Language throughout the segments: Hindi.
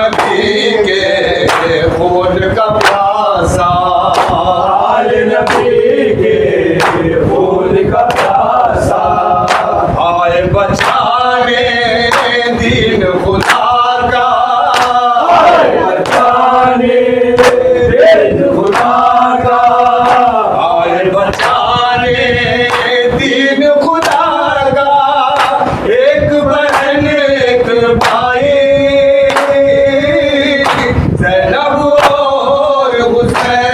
नबी के खून का प्यासा, आले नबी के खून का प्यासा, आए बचाने दीन खुदा का, आए बचाने दीन खुदा का, आए बचाने दीन खुदा का। एक बहन एक भाई, ज़ैनब और हुसैन,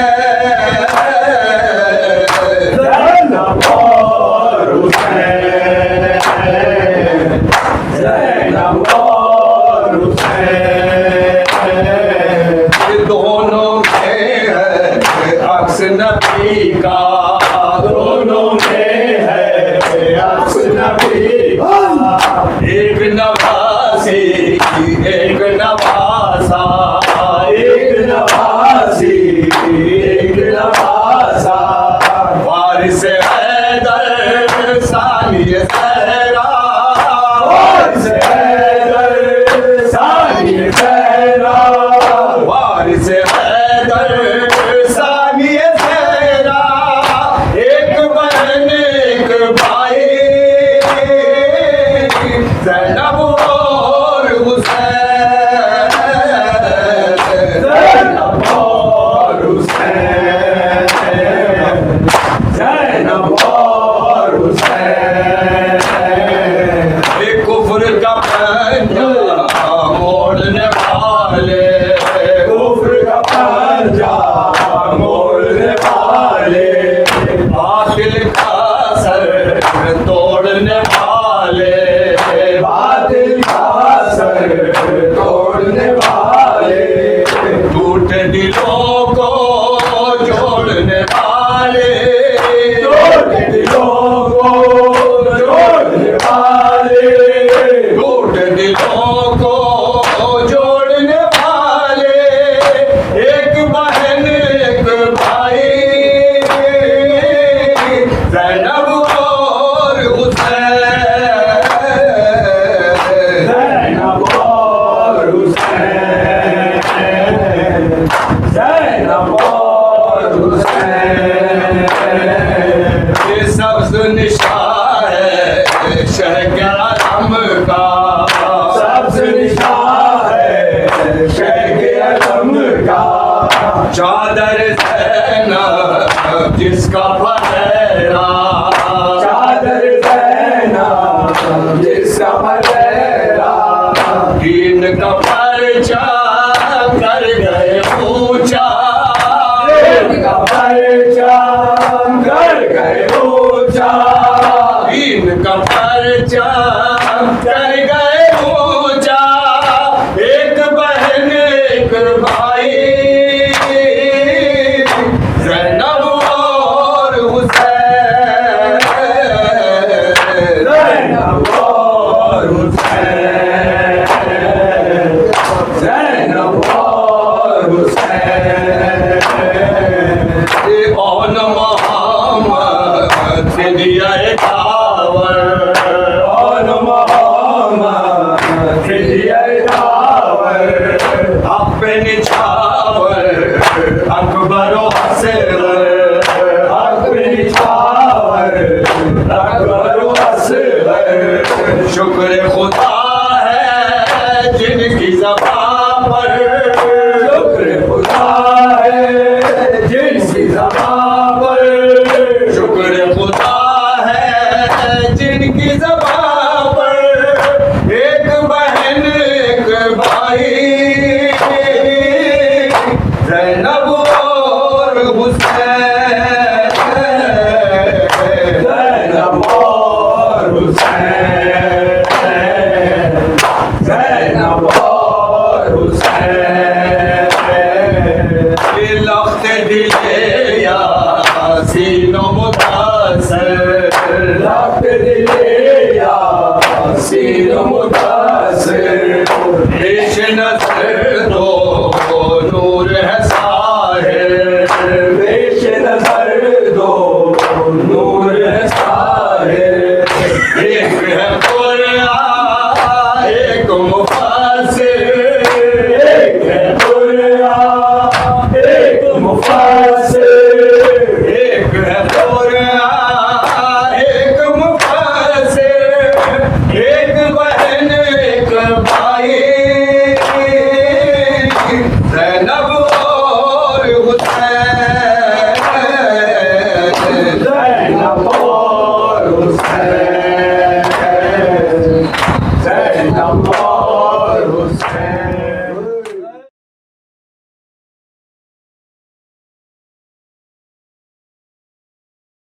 ज़ैनब और हुसैन, ज़ैनब और हुसैन, ये दोनों में है अक्स नबी का, दोनों में है अक्स नबी का, एक नवासी एक नवासा, एक नवासी एक नवासा, वारिस हैदर सानिय सहरा, वारिस हैदर सानिय सहरा, वारिस हैदर सानिय सहरा। एक बहन एक भाई, ज़ैनब और हुसैन, ज़ैनब और हुसैन, ज़ैनब और हुसैन, एक कुफ्र का पंजा मोड़ने वाले, कुफ्र का पंजा मोड़ने वाले, बातिल का सर तोड़ने वाले, बातिल का सर तोड़ने वाले, टूटे दिलों को जोड़ने वाले, टूटे दिलों को जोड़ने वाले, टूटे दिलों को जोड़ने वाले। एक बहन एक भाई, ज़ैनब और हुसैन, ज़ैनब और हुसैन, ज़ैनब और हुसैन, ये सब्ज़ निशान है शह के आलम का, सबसे निशान है शेख आलम का, चादर ज़ैनब जिसका फहरा, चादर ज़ैनब जिसका फहरा, दीन का परचा